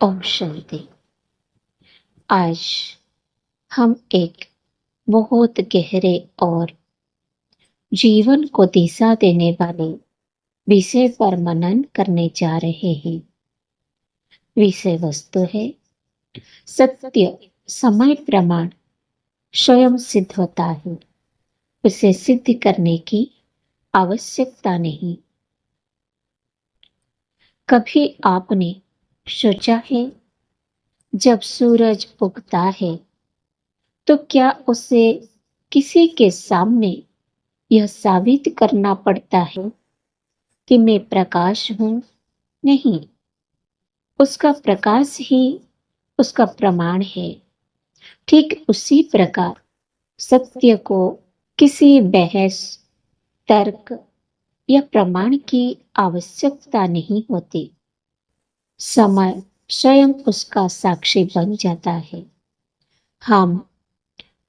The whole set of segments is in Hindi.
ओम शांति। आज हम एक बहुत गहरे और जीवन को दिशा देने वाले विषय पर मनन करने जा रहे हैं। विषय वस्तु है सत्य समय प्रमाण स्वयं सिद्ध होता है, उसे सिद्ध करने की आवश्यकता नहीं। कभी आपने सोचा है जब सूरज उगता है तो क्या उसे किसी के सामने यह साबित करना पड़ता है कि मैं प्रकाश हूं? नहीं, उसका प्रकाश ही उसका प्रमाण है। ठीक उसी प्रकार सत्य को किसी बहस, तर्क या प्रमाण की आवश्यकता नहीं होती। समय स्वयं उसका साक्षी बन जाता है। हम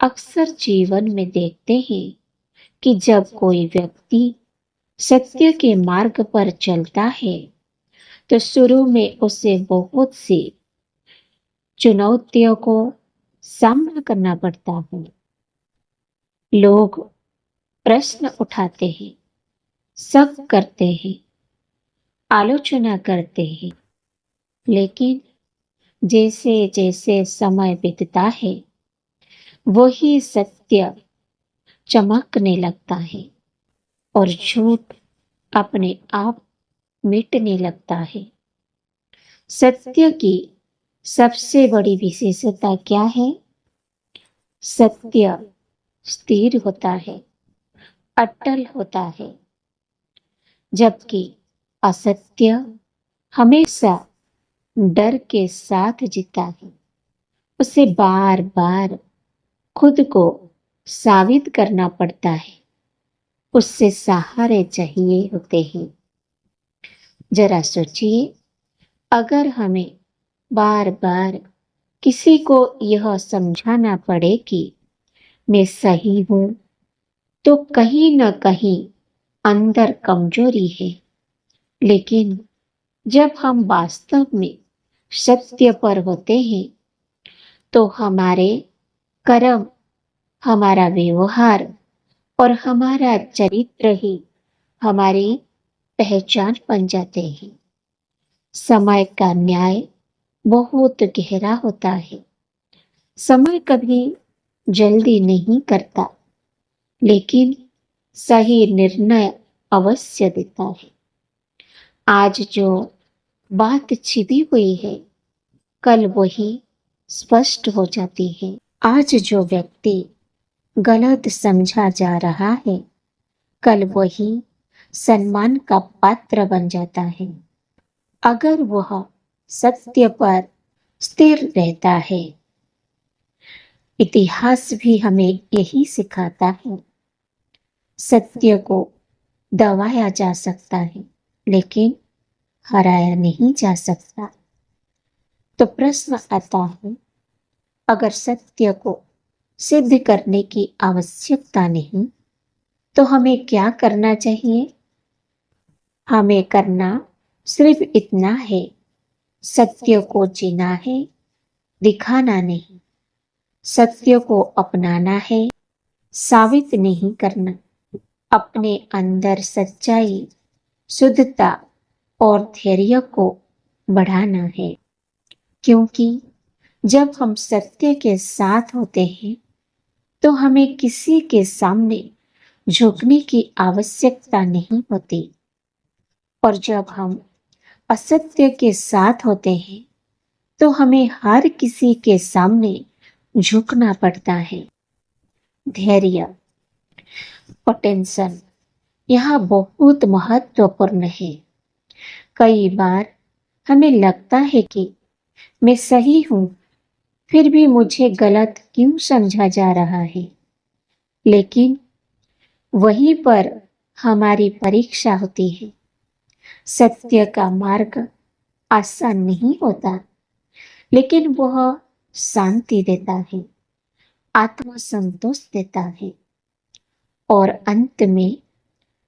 अक्सर जीवन में देखते हैं कि जब कोई व्यक्ति सत्य के मार्ग पर चलता है तो शुरू में उसे बहुत सी चुनौतियों को सामना करना पड़ता है। लोग प्रश्न उठाते हैं, शक करते हैं, आलोचना करते हैं, लेकिन जैसे जैसे समय बीतता है वही सत्य चमकने लगता है और झूठ अपने आप मिटने लगता है। सत्य की सबसे बड़ी विशेषता क्या है? सत्य स्थिर होता है, अटल होता है, जबकि असत्य हमेशा डर के साथ जीता है। उसे बार बार खुद को साबित करना पड़ता है, उससे सहारे चाहिए होते हैं। जरा सोचिए, अगर हमें बार बार किसी को यह समझाना पड़े कि मैं सही हूं, तो कहीं न कहीं अंदर कमजोरी है। लेकिन जब हम वास्तव में सत्य पर होते हैं तो हमारे कर्म, हमारा व्यवहार और हमारा चरित्र ही हमारी पहचान बन जाते हैं। समय का न्याय बहुत गहरा होता है। समय कभी जल्दी नहीं करता, लेकिन सही निर्णय अवश्य देता है। आज जो बात छिपी हुई है, कल वही स्पष्ट हो जाती है। आज जो व्यक्ति गलत समझा जा रहा है, कल वही सम्मान का पात्र बन जाता है। अगर वह सत्य पर स्थिर रहता है। इतिहास भी हमें यही सिखाता है। सत्य को दबाया जा सकता है, लेकिन हराया नहीं जा सकता। तो प्रश्न आता है, अगर सत्य को सिद्ध करने की आवश्यकता नहीं, तो हमें क्या करना चाहिए? हमें करना सिर्फ इतना है, सत्य को जीना है, दिखाना नहीं। सत्य को अपनाना है, साबित नहीं करना। अपने अंदर सच्चाई, शुद्धता और धैर्य को बढ़ाना है। क्योंकि जब हम सत्य के साथ होते हैं तो हमें किसी के सामने झुकने की आवश्यकता नहीं होती, और जब हम असत्य के साथ होते हैं तो हमें हर किसी के सामने झुकना पड़ता है। धैर्य, पोटेंशियल यहाँ बहुत महत्वपूर्ण है। कई बार हमें लगता है कि मैं सही हूं, फिर भी मुझे गलत क्यों समझा जा रहा है। लेकिन वहीं पर हमारी परीक्षा होती है। सत्य का मार्ग आसान नहीं होता, लेकिन वह शांति देता है, आत्मसंतोष देता है, और अंत में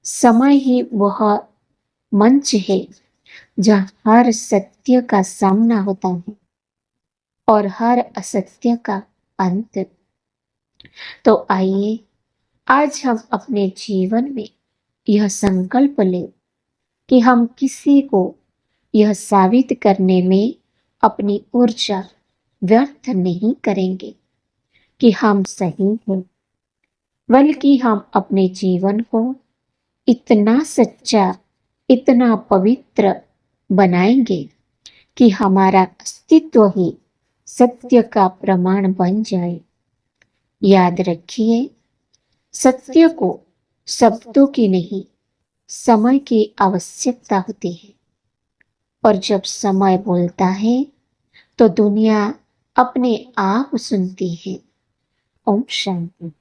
समय ही वह मंच है जहाँ हर सत्य का सामना होता है और हर असत्य का अंत। तो आइए आज हम अपने जीवन में यह संकल्प लें कि हम किसी को यह साबित करने में अपनी ऊर्जा व्यर्थ नहीं करेंगे कि हम सही हैं, बल्कि हम अपने जीवन को इतना सच्चा, इतना पवित्र बनाएंगे कि हमारा अस्तित्व ही सत्य का प्रमाण बन जाए। याद रखिए, सत्य को शब्दों की नहीं, समय की आवश्यकता होती है। और जब समय बोलता है तो दुनिया अपने आप सुनती है। ओम शांति।